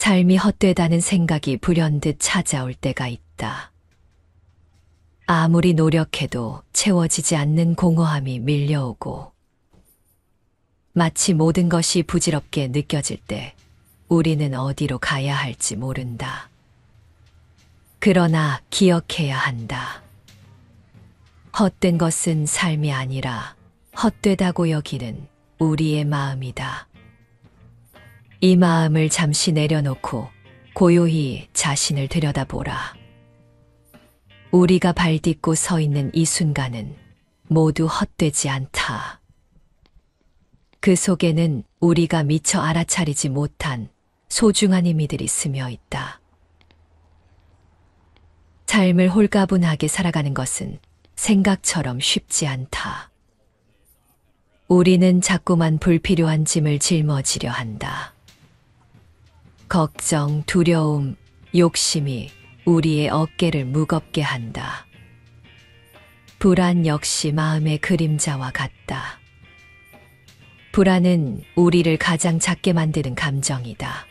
삶이 헛되다는 생각이 불현듯 찾아올 때가 있다. 아무리 노력해도 채워지지 않는 공허함이 밀려오고 마치 모든 것이 부질없게 느껴질 때 우리는 어디로 가야 할지 모른다. 그러나 기억해야 한다. 헛된 것은 삶이 아니라 헛되다고 여기는 우리의 마음이다. 이 마음을 잠시 내려놓고 고요히 자신을 들여다보라. 우리가 발딛고 서 있는 이 순간은 모두 헛되지 않다. 그 속에는 우리가 미처 알아차리지 못한 소중한 의미들이 스며 있다. 삶을 홀가분하게 살아가는 것은 생각처럼 쉽지 않다. 우리는 자꾸만 불필요한 짐을 짊어지려 한다. 걱정, 두려움, 욕심이 우리의 어깨를 무겁게 한다. 불안 역시 마음의 그림자와 같다. 불안은 우리를 가장 작게 만드는 감정이다.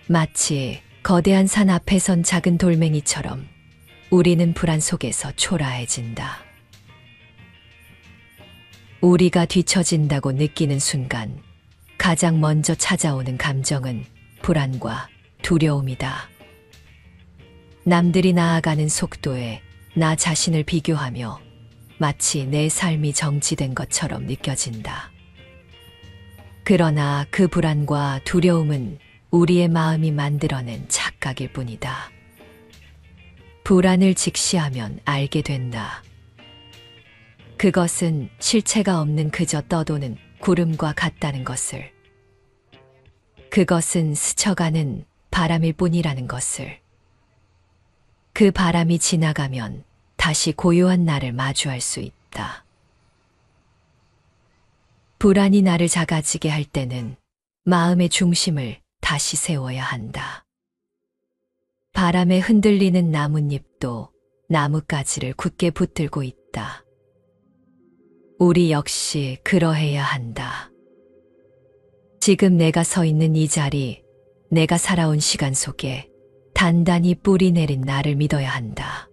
마치 거대한 산 앞에 선 작은 돌멩이처럼 우리는 불안 속에서 초라해진다. 우리가 뒤처진다고 느끼는 순간 가장 먼저 찾아오는 감정은 불안과 두려움이다. 남들이 나아가는 속도에 나 자신을 비교하며 마치 내 삶이 정지된 것처럼 느껴진다. 그러나 그 불안과 두려움은 우리의 마음이 만들어낸 착각일 뿐이다. 불안을 직시하면 알게 된다. 그것은 실체가 없는 그저 떠도는 구름과 같다는 것을. 그것은 스쳐가는 바람일 뿐이라는 것을. 그 바람이 지나가면 다시 고요한 나를 마주할 수 있다. 불안이 나를 작아지게 할 때는 마음의 중심을 다시 세워야 한다. 바람에 흔들리는 나뭇잎도 나뭇가지를 굳게 붙들고 있다. 우리 역시 그러해야 한다. 지금 내가 서 있는 이 자리, 내가 살아온 시간 속에 단단히 뿌리 내린 나를 믿어야 한다.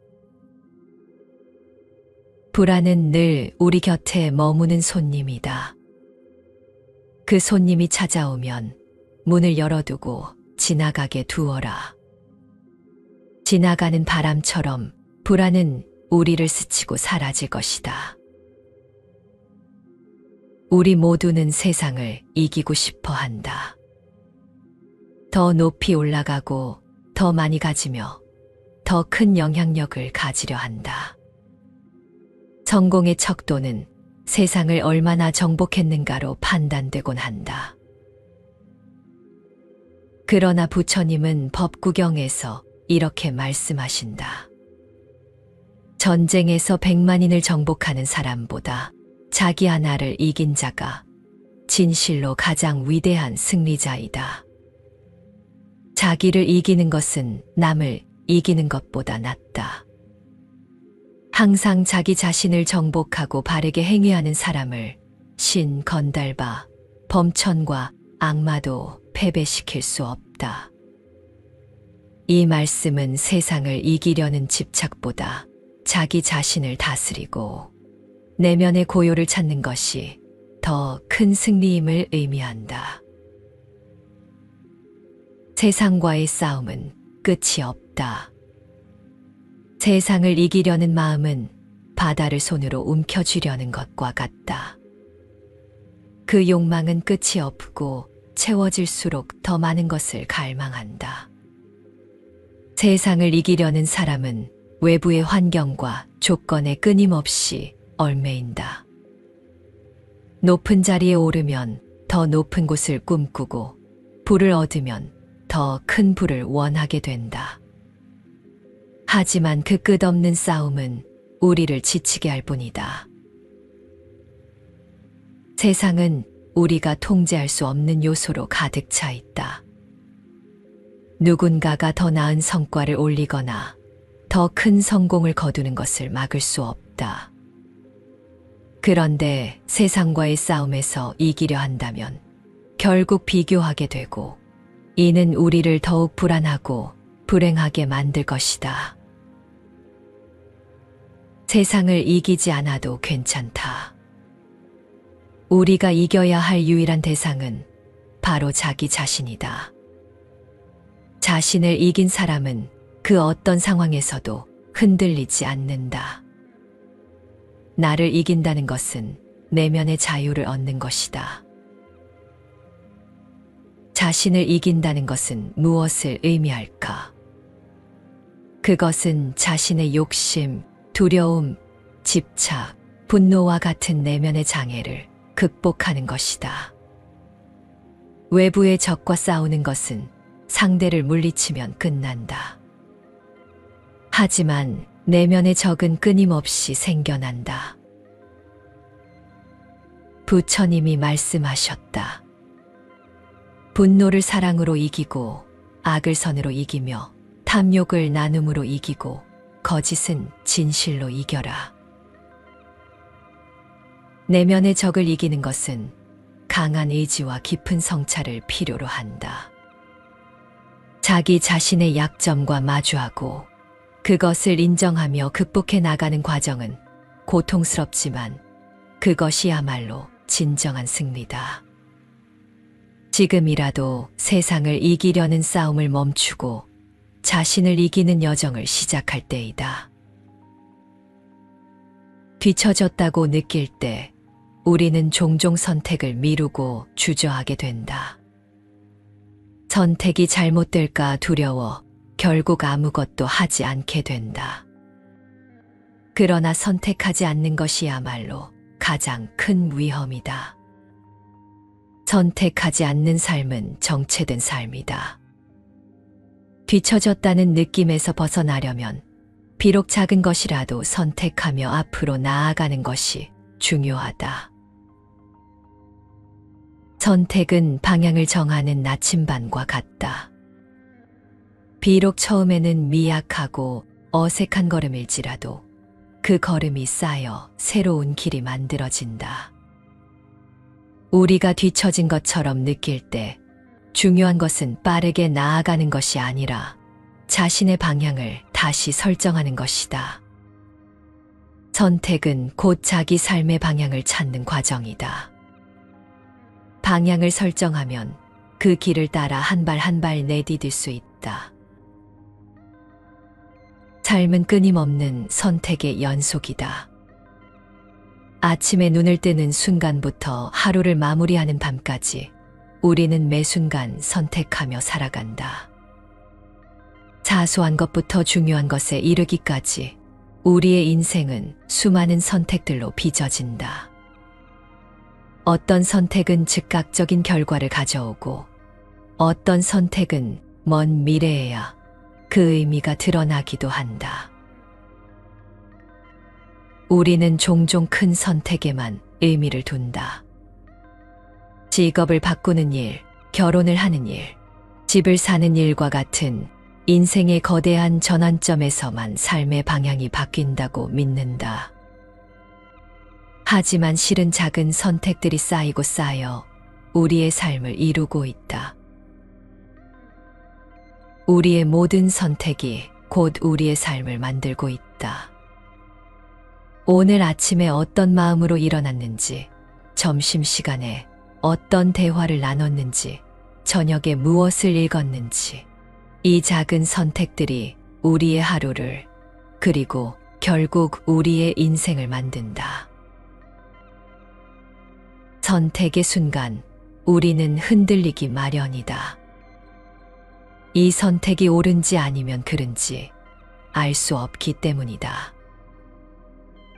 불안은 늘 우리 곁에 머무는 손님이다. 그 손님이 찾아오면 문을 열어두고 지나가게 두어라. 지나가는 바람처럼 불안은 우리를 스치고 사라질 것이다. 우리 모두는 세상을 이기고 싶어 한다. 더 높이 올라가고 더 많이 가지며 더 큰 영향력을 가지려 한다. 성공의 척도는 세상을 얼마나 정복했는가로 판단되곤 한다. 그러나 부처님은 법구경에서 이렇게 말씀하신다. 전쟁에서 100만인을 정복하는 사람보다 자기 하나를 이긴 자가 진실로 가장 위대한 승리자이다. 자기를 이기는 것은 남을 이기는 것보다 낫다. 항상 자기 자신을 정복하고 바르게 행위하는 사람을 신, 건달바, 범천과 악마도 패배시킬 수 없다. 이 말씀은 세상을 이기려는 집착보다 자기 자신을 다스리고 내면의 고요를 찾는 것이 더 큰 승리임을 의미한다. 세상과의 싸움은 끝이 없다. 세상을 이기려는 마음은 바다를 손으로 움켜쥐려는 것과 같다. 그 욕망은 끝이 없고 채워질수록 더 많은 것을 갈망한다. 세상을 이기려는 사람은 외부의 환경과 조건에 끊임없이 얽매인다. 높은 자리에 오르면 더 높은 곳을 꿈꾸고 부를 얻으면 더 큰 부를 원하게 된다. 하지만 그 끝없는 싸움은 우리를 지치게 할 뿐이다. 세상은 우리가 통제할 수 없는 요소로 가득 차 있다. 누군가가 더 나은 성과를 올리거나 더 큰 성공을 거두는 것을 막을 수 없다. 그런데 세상과의 싸움에서 이기려 한다면 결국 비교하게 되고 이는 우리를 더욱 불안하고 불행하게 만들 것이다. 세상을 이기지 않아도 괜찮다. 우리가 이겨야 할 유일한 대상은 바로 자기 자신이다. 자신을 이긴 사람은 그 어떤 상황에서도 흔들리지 않는다. 나를 이긴다는 것은 내면의 자유를 얻는 것이다. 자신을 이긴다는 것은 무엇을 의미할까? 그것은 자신의 욕심, 두려움, 집착, 분노와 같은 내면의 장애를 극복하는 것이다. 외부의 적과 싸우는 것은 상대를 물리치면 끝난다. 하지만 내면의 적은 끊임없이 생겨난다. 부처님이 말씀하셨다. 분노를 사랑으로 이기고 악을 선으로 이기며 탐욕을 나눔으로 이기고 거짓은 진실로 이겨라. 내면의 적을 이기는 것은 강한 의지와 깊은 성찰을 필요로 한다. 자기 자신의 약점과 마주하고 그것을 인정하며 극복해 나가는 과정은 고통스럽지만 그것이야말로 진정한 승리다. 지금이라도 세상을 이기려는 싸움을 멈추고 자신을 이기는 여정을 시작할 때이다. 뒤처졌다고 느낄 때 우리는 종종 선택을 미루고 주저하게 된다. 선택이 잘못될까 두려워 결국 아무것도 하지 않게 된다. 그러나 선택하지 않는 것이야말로 가장 큰 위험이다. 선택하지 않는 삶은 정체된 삶이다. 뒤처졌다는 느낌에서 벗어나려면 비록 작은 것이라도 선택하며 앞으로 나아가는 것이 중요하다. 선택은 방향을 정하는 나침반과 같다. 비록 처음에는 미약하고 어색한 걸음일지라도 그 걸음이 쌓여 새로운 길이 만들어진다. 우리가 뒤처진 것처럼 느낄 때 중요한 것은 빠르게 나아가는 것이 아니라 자신의 방향을 다시 설정하는 것이다. 선택은 곧 자기 삶의 방향을 찾는 과정이다. 방향을 설정하면 그 길을 따라 한 발 한 발 내디딜 수 있다. 삶은 끊임없는 선택의 연속이다. 아침에 눈을 뜨는 순간부터 하루를 마무리하는 밤까지 우리는 매 순간 선택하며 살아간다. 사소한 것부터 중요한 것에 이르기까지 우리의 인생은 수많은 선택들로 빚어진다. 어떤 선택은 즉각적인 결과를 가져오고 어떤 선택은 먼 미래에야 그 의미가 드러나기도 한다. 우리는 종종 큰 선택에만 의미를 둔다. 직업을 바꾸는 일, 결혼을 하는 일, 집을 사는 일과 같은 인생의 거대한 전환점에서만 삶의 방향이 바뀐다고 믿는다. 하지만 실은 작은 선택들이 쌓이고 쌓여 우리의 삶을 이루고 있다. 우리의 모든 선택이 곧 우리의 삶을 만들고 있다. 오늘 아침에 어떤 마음으로 일어났는지, 점심시간에 어떤 대화를 나눴는지, 저녁에 무엇을 읽었는지, 이 작은 선택들이 우리의 하루를, 그리고 결국 우리의 인생을 만든다. 선택의 순간 우리는 흔들리기 마련이다. 이 선택이 옳은지 아니면 그른지 알 수 없기 때문이다.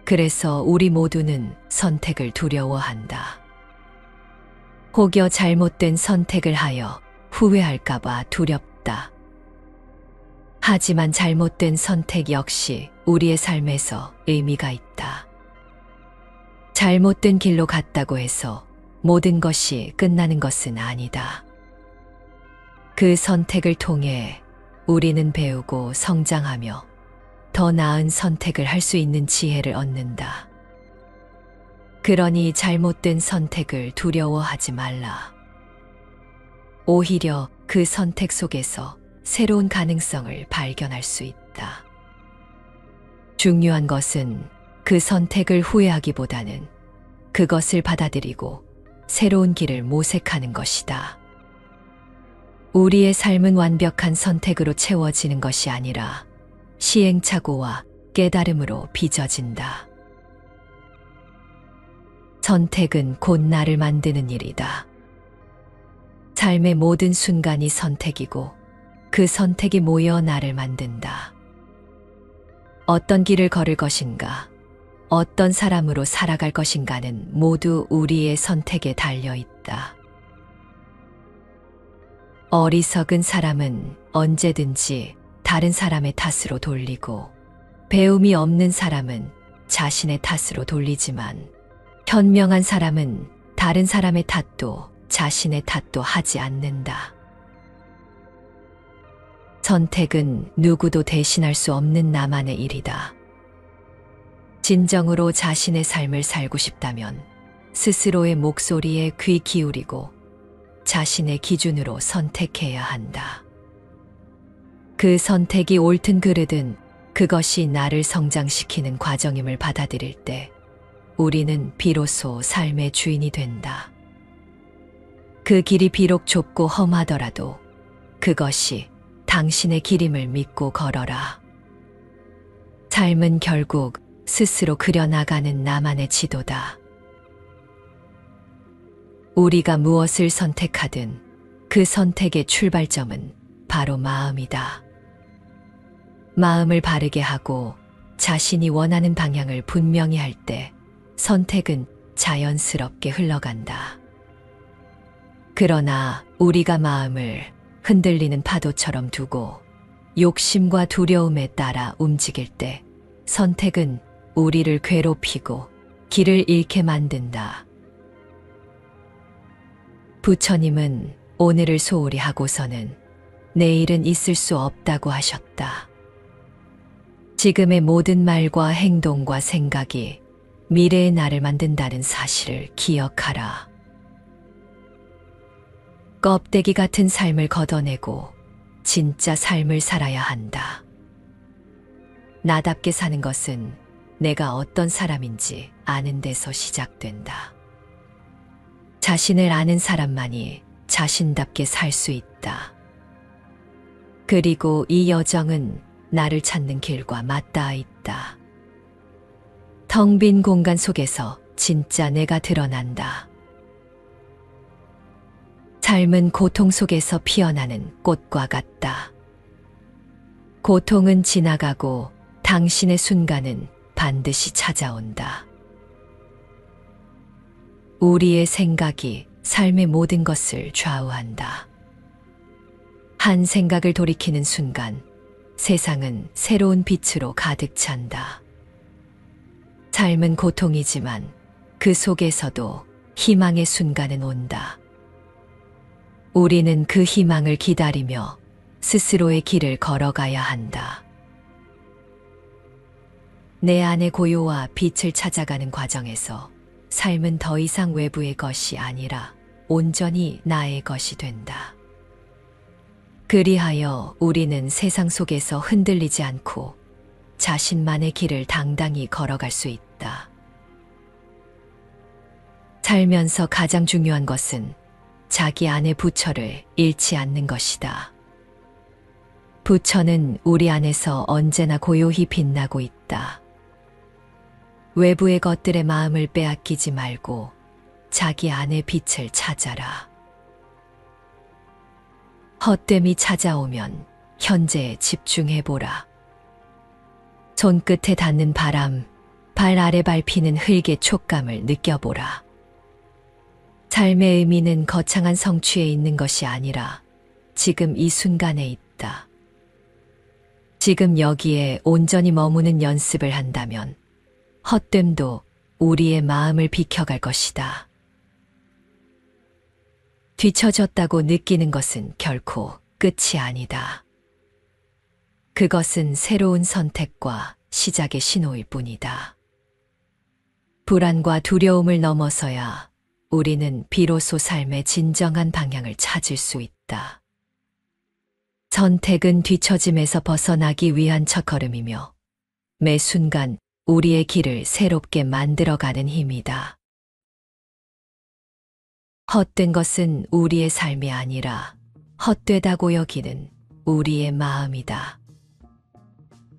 그래서 우리 모두는 선택을 두려워한다. 혹여 잘못된 선택을 하여 후회할까봐 두렵다. 하지만 잘못된 선택 역시 우리의 삶에서 의미가 있다. 잘못된 길로 갔다고 해서 모든 것이 끝나는 것은 아니다. 그 선택을 통해 우리는 배우고 성장하며 더 나은 선택을 할 수 있는 지혜를 얻는다. 그러니 잘못된 선택을 두려워하지 말라. 오히려 그 선택 속에서 새로운 가능성을 발견할 수 있다. 중요한 것은 그 선택을 후회하기보다는 그것을 받아들이고 새로운 길을 모색하는 것이다. 우리의 삶은 완벽한 선택으로 채워지는 것이 아니라 시행착오와 깨달음으로 빚어진다. 선택은 곧 나를 만드는 일이다. 삶의 모든 순간이 선택이고 그 선택이 모여 나를 만든다. 어떤 길을 걸을 것인가, 어떤 사람으로 살아갈 것인가는 모두 우리의 선택에 달려 있다. 어리석은 사람은 언제든지 다른 사람의 탓으로 돌리고, 배움이 없는 사람은 자신의 탓으로 돌리지만, 현명한 사람은 다른 사람의 탓도 자신의 탓도 하지 않는다. 선택은 누구도 대신할 수 없는 나만의 일이다. 진정으로 자신의 삶을 살고 싶다면 스스로의 목소리에 귀 기울이고 자신의 기준으로 선택해야 한다. 그 선택이 옳든 그르든 그것이 나를 성장시키는 과정임을 받아들일 때 우리는 비로소 삶의 주인이 된다. 그 길이 비록 좁고 험하더라도 그것이 당신의 길임을 믿고 걸어라. 삶은 결국 스스로 그려나가는 나만의 지도다. 우리가 무엇을 선택하든 그 선택의 출발점은 바로 마음이다. 마음을 바르게 하고 자신이 원하는 방향을 분명히 할 때 선택은 자연스럽게 흘러간다. 그러나 우리가 마음을 흔들리는 파도처럼 두고 욕심과 두려움에 따라 움직일 때 선택은 우리를 괴롭히고 길을 잃게 만든다. 부처님은 오늘을 소홀히 하고서는 내일은 있을 수 없다고 하셨다. 지금의 모든 말과 행동과 생각이 미래의 나를 만든다는 사실을 기억하라. 껍데기 같은 삶을 걷어내고 진짜 삶을 살아야 한다. 나답게 사는 것은 내가 어떤 사람인지 아는 데서 시작된다. 자신을 아는 사람만이 자신답게 살 수 있다. 그리고 이 여정은 나를 찾는 길과 맞닿아 있다. 텅 빈 공간 속에서 진짜 내가 드러난다. 삶은 고통 속에서 피어나는 꽃과 같다. 고통은 지나가고 당신의 순간은 반드시 찾아온다. 우리의 생각이 삶의 모든 것을 좌우한다. 한 생각을 돌이키는 순간 세상은 새로운 빛으로 가득 찬다. 삶은 고통이지만 그 속에서도 희망의 순간은 온다. 우리는 그 희망을 기다리며 스스로의 길을 걸어가야 한다. 내 안의 고요와 빛을 찾아가는 과정에서 삶은 더 이상 외부의 것이 아니라 온전히 나의 것이 된다. 그리하여 우리는 세상 속에서 흔들리지 않고 자신만의 길을 당당히 걸어갈 수 있다. 살면서 가장 중요한 것은 자기 안의 부처를 잃지 않는 것이다. 부처는 우리 안에서 언제나 고요히 빛나고 있다. 외부의 것들의 마음을 빼앗기지 말고 자기 안의 빛을 찾아라. 헛됨이 찾아오면 현재에 집중해보라. 손끝에 닿는 바람, 발 아래 밟히는 흙의 촉감을 느껴보라. 삶의 의미는 거창한 성취에 있는 것이 아니라 지금 이 순간에 있다. 지금 여기에 온전히 머무는 연습을 한다면 헛됨도 우리의 마음을 비켜갈 것이다. 뒤처졌다고 느끼는 것은 결코 끝이 아니다. 그것은 새로운 선택과 시작의 신호일 뿐이다. 불안과 두려움을 넘어서야 우리는 비로소 삶의 진정한 방향을 찾을 수 있다. 선택은 뒤처짐에서 벗어나기 위한 첫걸음이며 매 순간 우리의 길을 새롭게 만들어가는 힘이다. 헛된 것은 우리의 삶이 아니라 헛되다고 여기는 우리의 마음이다.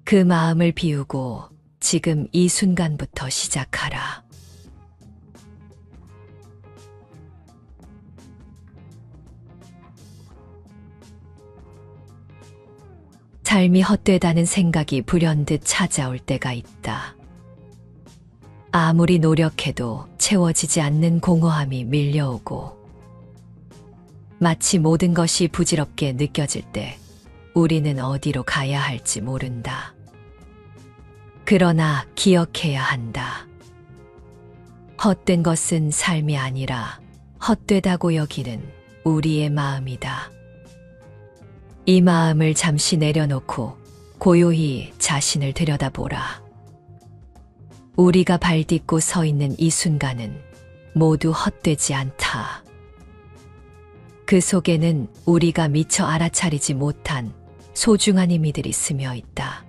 그 마음을 비우고 지금 이 순간부터 시작하라. 삶이 헛되다는 생각이 불현듯 찾아올 때가 있다. 아무리 노력해도 채워지지 않는 공허함이 밀려오고 마치 모든 것이 부질없게 느껴질 때 우리는 어디로 가야 할지 모른다. 그러나 기억해야 한다. 헛된 것은 삶이 아니라 헛되다고 여기는 우리의 마음이다. 이 마음을 잠시 내려놓고 고요히 자신을 들여다보라. 우리가 발딛고 서 있는 이 순간은 모두 헛되지 않다. 그 속에는 우리가 미처 알아차리지 못한 소중한 의미들이 스며 있다.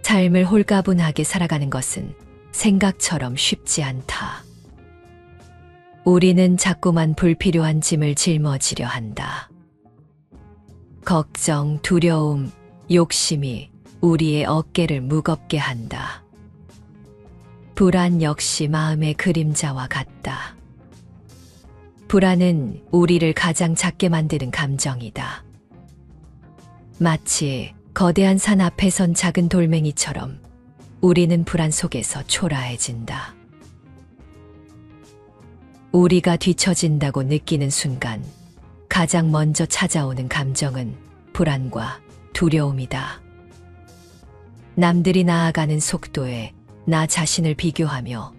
삶을 홀가분하게 살아가는 것은 생각처럼 쉽지 않다. 우리는 자꾸만 불필요한 짐을 짊어지려 한다. 걱정, 두려움, 욕심이 우리의 어깨를 무겁게 한다. 불안 역시 마음의 그림자와 같다. 불안은 우리를 가장 작게 만드는 감정이다. 마치 거대한 산 앞에 선 작은 돌멩이처럼 우리는 불안 속에서 초라해진다. 우리가 뒤처진다고 느끼는 순간 가장 먼저 찾아오는 감정은 불안과 두려움이다. 남들이 나아가는 속도에 나 자신을 비교하며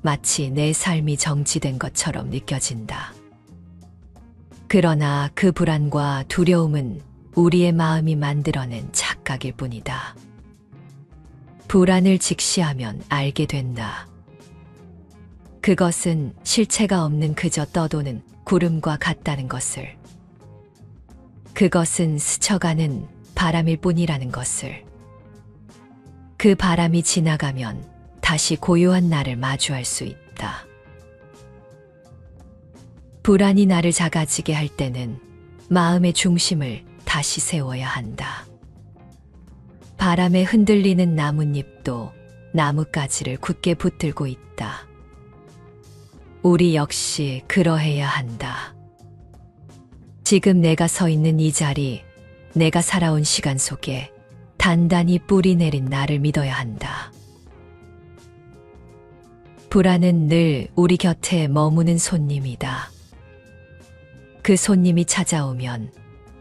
마치 내 삶이 정지된 것처럼 느껴진다. 그러나 그 불안과 두려움은 우리의 마음이 만들어낸 착각일 뿐이다. 불안을 직시하면 알게 된다. 그것은 실체가 없는 그저 떠도는 구름과 같다는 것을. 그것은 스쳐가는 바람일 뿐이라는 것을. 그 바람이 지나가면 다시 고요한 나를 마주할 수 있다. 불안이 나를 작아지게 할 때는 마음의 중심을 다시 세워야 한다. 바람에 흔들리는 나뭇잎도 나뭇가지를 굳게 붙들고 있다. 우리 역시 그러해야 한다. 지금 내가 서 있는 이 자리, 내가 살아온 시간 속에 단단히 뿌리 내린 나를 믿어야 한다. 불안은 늘 우리 곁에 머무는 손님이다. 그 손님이 찾아오면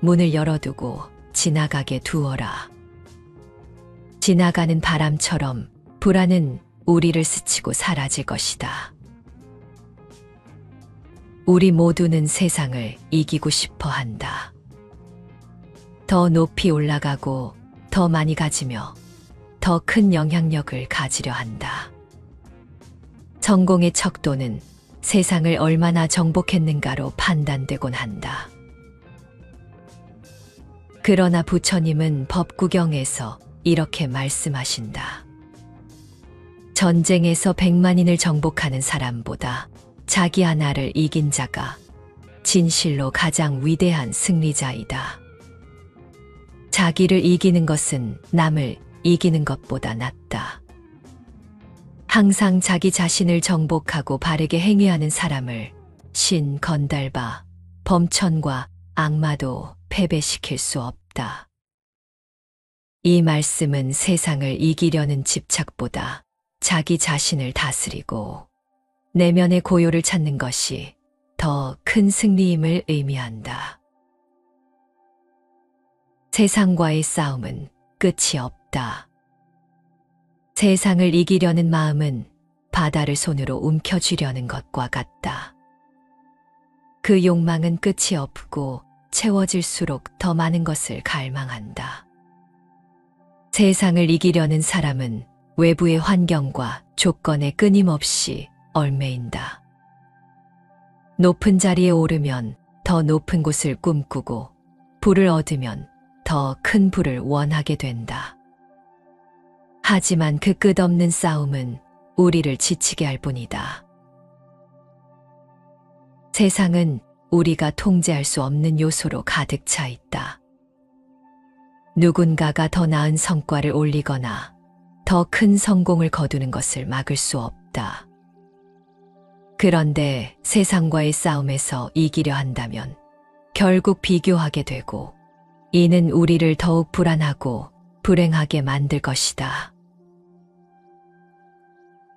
문을 열어두고 지나가게 두어라. 지나가는 바람처럼 불안은 우리를 스치고 사라질 것이다. 우리 모두는 세상을 이기고 싶어 한다. 더 높이 올라가고 더 많이 가지며 더 큰 영향력을 가지려 한다. 성공의 척도는 세상을 얼마나 정복했는가로 판단되곤 한다. 그러나 부처님은 법구경에서 이렇게 말씀하신다. 전쟁에서 100만인을 정복하는 사람보다 자기 하나를 이긴 자가 진실로 가장 위대한 승리자이다. 자기를 이기는 것은 남을 이기는 것보다 낫다. 항상 자기 자신을 정복하고 바르게 행위하는 사람을 신, 건달바, 범천과 악마도 패배시킬 수 없다. 이 말씀은 세상을 이기려는 집착보다 자기 자신을 다스리고 내면의 고요를 찾는 것이 더 큰 승리임을 의미한다. 세상과의 싸움은 끝이 없다. 세상을 이기려는 마음은 바다를 손으로 움켜쥐려는 것과 같다. 그 욕망은 끝이 없고 채워질수록 더 많은 것을 갈망한다. 세상을 이기려는 사람은 외부의 환경과 조건에 끊임없이 얽매인다. 높은 자리에 오르면 더 높은 곳을 꿈꾸고 부를 얻으면 더 큰 부를 원하게 된다. 하지만 그 끝없는 싸움은 우리를 지치게 할 뿐이다. 세상은 우리가 통제할 수 없는 요소로 가득 차 있다. 누군가가 더 나은 성과를 올리거나 더 큰 성공을 거두는 것을 막을 수 없다. 그런데 세상과의 싸움에서 이기려 한다면 결국 비교하게 되고, 이는 우리를 더욱 불안하고 불행하게 만들 것이다.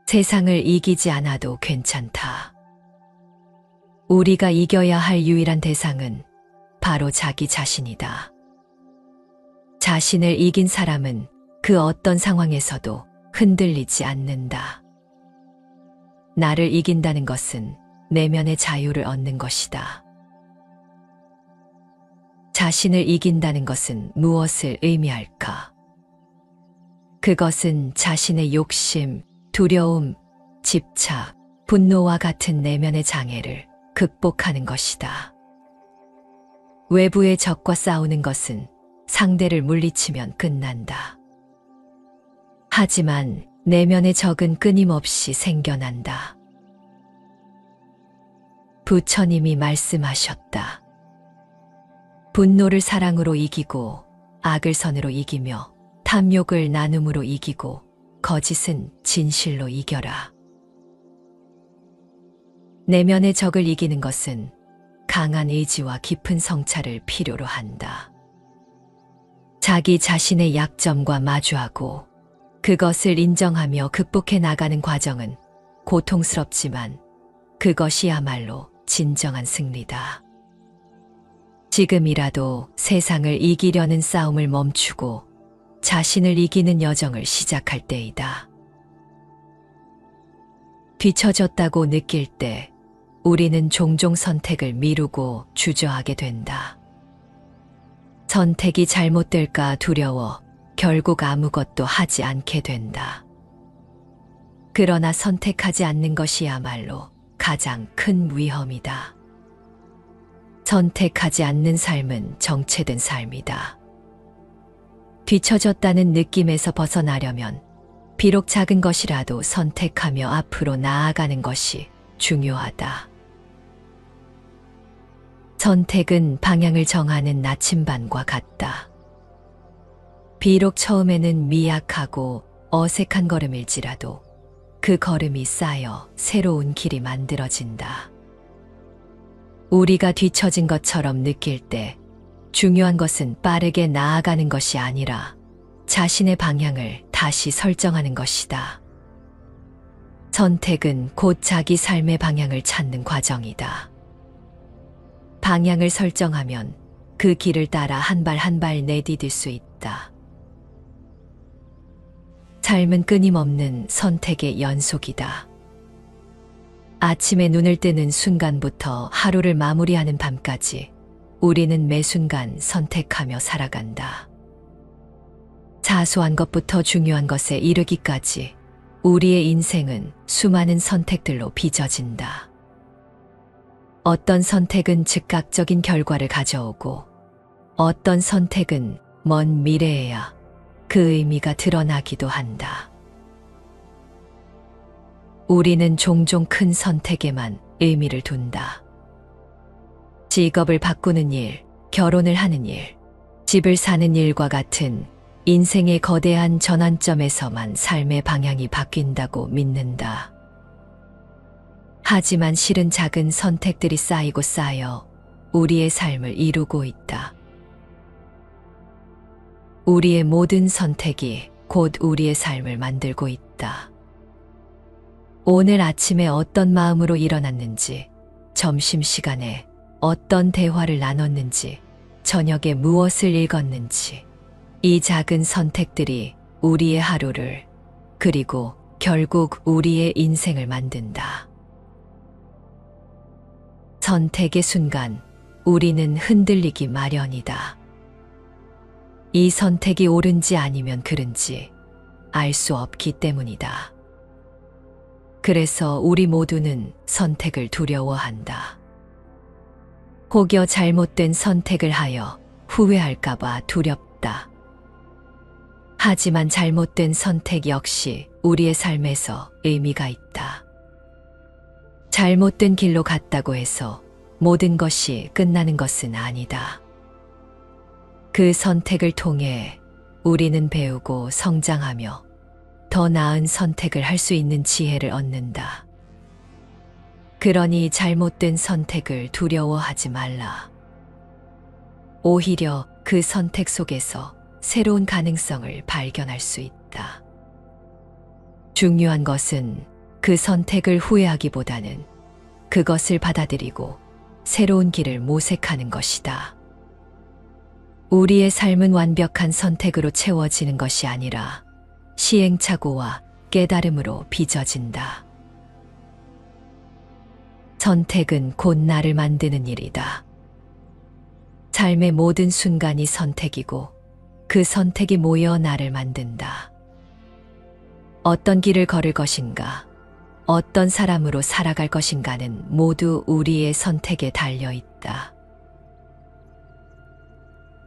세상을 이기지 않아도 괜찮다. 우리가 이겨야 할 유일한 대상은 바로 자기 자신이다. 자신을 이긴 사람은 그 어떤 상황에서도 흔들리지 않는다. 나를 이긴다는 것은 내면의 자유를 얻는 것이다. 자신을 이긴다는 것은 무엇을 의미할까? 그것은 자신의 욕심, 두려움, 집착, 분노와 같은 내면의 장애를 극복하는 것이다. 외부의 적과 싸우는 것은 상대를 물리치면 끝난다. 하지만 내면의 적은 끊임없이 생겨난다. 부처님이 말씀하셨다. 분노를 사랑으로 이기고, 악을 선으로 이기며, 탐욕을 나눔으로 이기고, 거짓은 진실로 이겨라. 내면의 적을 이기는 것은 강한 의지와 깊은 성찰을 필요로 한다. 자기 자신의 약점과 마주하고 그것을 인정하며 극복해 나가는 과정은 고통스럽지만 그것이야말로 진정한 승리다. 지금이라도 세상을 이기려는 싸움을 멈추고 자신을 이기는 여정을 시작할 때이다. 뒤처졌다고 느낄 때 우리는 종종 선택을 미루고 주저하게 된다. 선택이 잘못될까 두려워 결국 아무것도 하지 않게 된다. 그러나 선택하지 않는 것이야말로 가장 큰 위험이다. 선택하지 않는 삶은 정체된 삶이다. 뒤처졌다는 느낌에서 벗어나려면 비록 작은 것이라도 선택하며 앞으로 나아가는 것이 중요하다. 선택은 방향을 정하는 나침반과 같다. 비록 처음에는 미약하고 어색한 걸음일지라도 그 걸음이 쌓여 새로운 길이 만들어진다. 우리가 뒤처진 것처럼 느낄 때 중요한 것은 빠르게 나아가는 것이 아니라 자신의 방향을 다시 설정하는 것이다. 선택은 곧 자기 삶의 방향을 찾는 과정이다. 방향을 설정하면 그 길을 따라 한 발 한 발 내디딜 수 있다. 삶은 끊임없는 선택의 연속이다. 아침에 눈을 뜨는 순간부터 하루를 마무리하는 밤까지 우리는 매 순간 선택하며 살아간다. 사소한 것부터 중요한 것에 이르기까지 우리의 인생은 수많은 선택들로 빚어진다. 어떤 선택은 즉각적인 결과를 가져오고 어떤 선택은 먼 미래에야 그 의미가 드러나기도 한다. 우리는 종종 큰 선택에만 의미를 둔다. 직업을 바꾸는 일, 결혼을 하는 일, 집을 사는 일과 같은 인생의 거대한 전환점에서만 삶의 방향이 바뀐다고 믿는다. 하지만 실은 작은 선택들이 쌓이고 쌓여 우리의 삶을 이루고 있다. 우리의 모든 선택이 곧 우리의 삶을 만들고 있다. 오늘 아침에 어떤 마음으로 일어났는지, 점심시간에 어떤 대화를 나눴는지, 저녁에 무엇을 읽었는지, 이 작은 선택들이 우리의 하루를, 그리고 결국 우리의 인생을 만든다. 선택의 순간 우리는 흔들리기 마련이다. 이 선택이 옳은지 아니면 그른지 알 수 없기 때문이다. 그래서 우리 모두는 선택을 두려워한다. 혹여 잘못된 선택을 하여 후회할까봐 두렵다. 하지만 잘못된 선택 역시 우리의 삶에서 의미가 있다. 잘못된 길로 갔다고 해서 모든 것이 끝나는 것은 아니다. 그 선택을 통해 우리는 배우고 성장하며 더 나은 선택을 할 수 있는 지혜를 얻는다. 그러니 잘못된 선택을 두려워하지 말라. 오히려 그 선택 속에서 새로운 가능성을 발견할 수 있다. 중요한 것은 그 선택을 후회하기보다는 그것을 받아들이고 새로운 길을 모색하는 것이다. 우리의 삶은 완벽한 선택으로 채워지는 것이 아니라 시행착오와 깨달음으로 빚어진다. 선택은 곧 나를 만드는 일이다. 삶의 모든 순간이 선택이고 그 선택이 모여 나를 만든다. 어떤 길을 걸을 것인가, 어떤 사람으로 살아갈 것인가는 모두 우리의 선택에 달려 있다.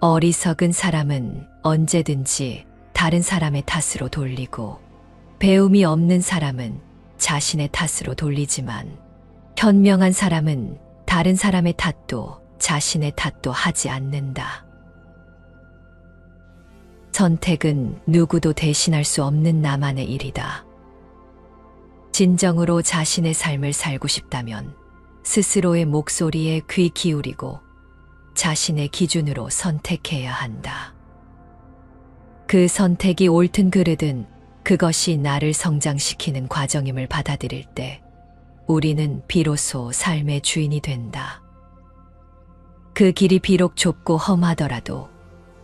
어리석은 사람은 언제든지 다른 사람의 탓으로 돌리고 배움이 없는 사람은 자신의 탓으로 돌리지만 현명한 사람은 다른 사람의 탓도 자신의 탓도 하지 않는다. 선택은 누구도 대신할 수 없는 나만의 일이다. 진정으로 자신의 삶을 살고 싶다면 스스로의 목소리에 귀 기울이고 자신의 기준으로 선택해야 한다. 그 선택이 옳든 그르든 그것이 나를 성장시키는 과정임을 받아들일 때 우리는 비로소 삶의 주인이 된다. 그 길이 비록 좁고 험하더라도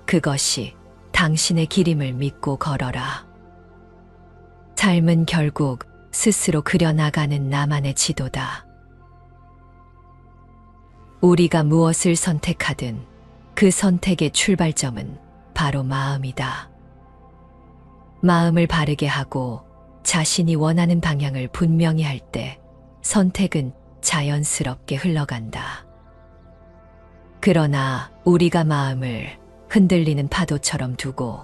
그것이 당신의 길임을 믿고 걸어라. 삶은 결국 스스로 그려나가는 나만의 지도다. 우리가 무엇을 선택하든 그 선택의 출발점은 바로 마음이다. 마음을 바르게 하고 자신이 원하는 방향을 분명히 할 때 선택은 자연스럽게 흘러간다. 그러나 우리가 마음을 흔들리는 파도처럼 두고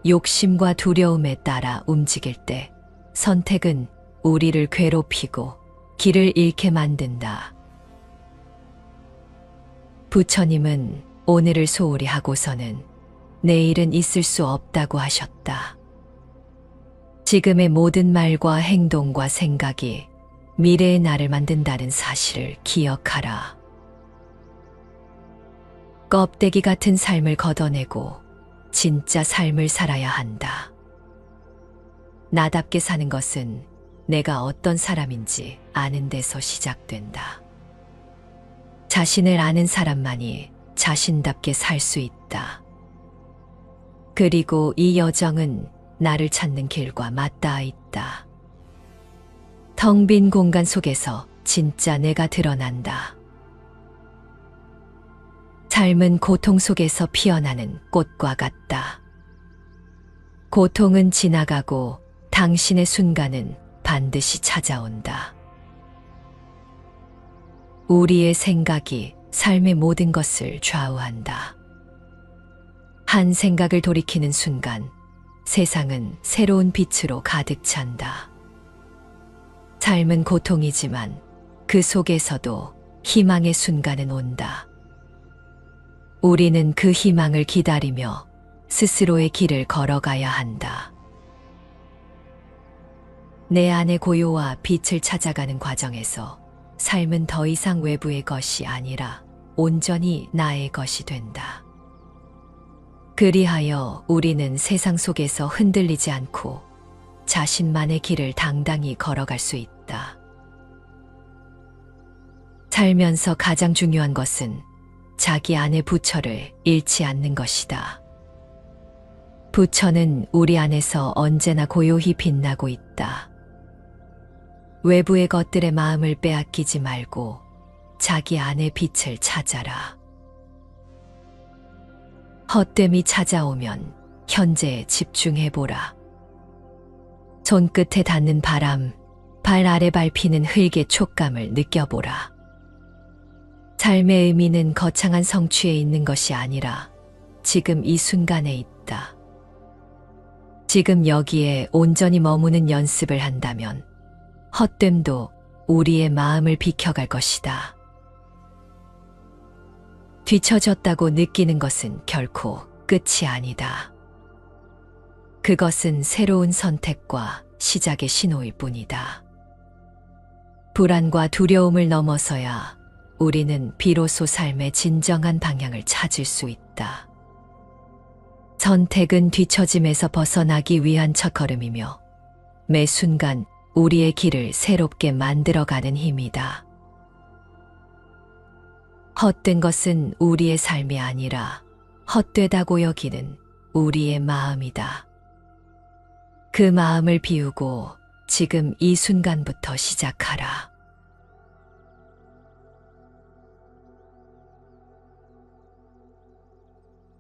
욕심과 두려움에 따라 움직일 때 선택은 우리를 괴롭히고 길을 잃게 만든다. 부처님은 오늘을 소홀히 하고서는 내일은 있을 수 없다고 하셨다. 지금의 모든 말과 행동과 생각이 미래의 나를 만든다는 사실을 기억하라. 껍데기 같은 삶을 걷어내고 진짜 삶을 살아야 한다. 나답게 사는 것은 내가 어떤 사람인지 아는 데서 시작된다. 자신을 아는 사람만이 자신답게 살 수 있다. 그리고 이 여정은 나를 찾는 길과 맞닿아 있다. 텅 빈 공간 속에서 진짜 내가 드러난다. 삶은 고통 속에서 피어나는 꽃과 같다. 고통은 지나가고 당신의 순간은 반드시 찾아온다. 우리의 생각이 삶의 모든 것을 좌우한다. 한 생각을 돌이키는 순간 세상은 새로운 빛으로 가득 찬다. 삶은 고통이지만 그 속에서도 희망의 순간은 온다. 우리는 그 희망을 기다리며 스스로의 길을 걸어가야 한다. 내 안의 고요와 빛을 찾아가는 과정에서 삶은 더 이상 외부의 것이 아니라 온전히 나의 것이 된다. 그리하여 우리는 세상 속에서 흔들리지 않고 자신만의 길을 당당히 걸어갈 수 있다. 살면서 가장 중요한 것은 자기 안의 부처를 잃지 않는 것이다. 부처는 우리 안에서 언제나 고요히 빛나고 있다. 외부의 것들의 마음을 빼앗기지 말고 자기 안의 빛을 찾아라. 헛됨이 찾아오면 현재에 집중해보라. 손끝에 닿는 바람, 발 아래 밟히는 흙의 촉감을 느껴보라. 삶의 의미는 거창한 성취에 있는 것이 아니라 지금 이 순간에 있다. 지금 여기에 온전히 머무는 연습을 한다면 헛됨도 우리의 마음을 비켜갈 것이다. 뒤처졌다고 느끼는 것은 결코 끝이 아니다. 그것은 새로운 선택과 시작의 신호일 뿐이다. 불안과 두려움을 넘어서야 우리는 비로소 삶의 진정한 방향을 찾을 수 있다. 선택은 뒤처짐에서 벗어나기 위한 첫걸음이며 매 순간 우리의 길을 새롭게 만들어가는 힘이다. 헛된 것은 우리의 삶이 아니라 헛되다고 여기는 우리의 마음이다. 그 마음을 비우고 지금 이 순간부터 시작하라.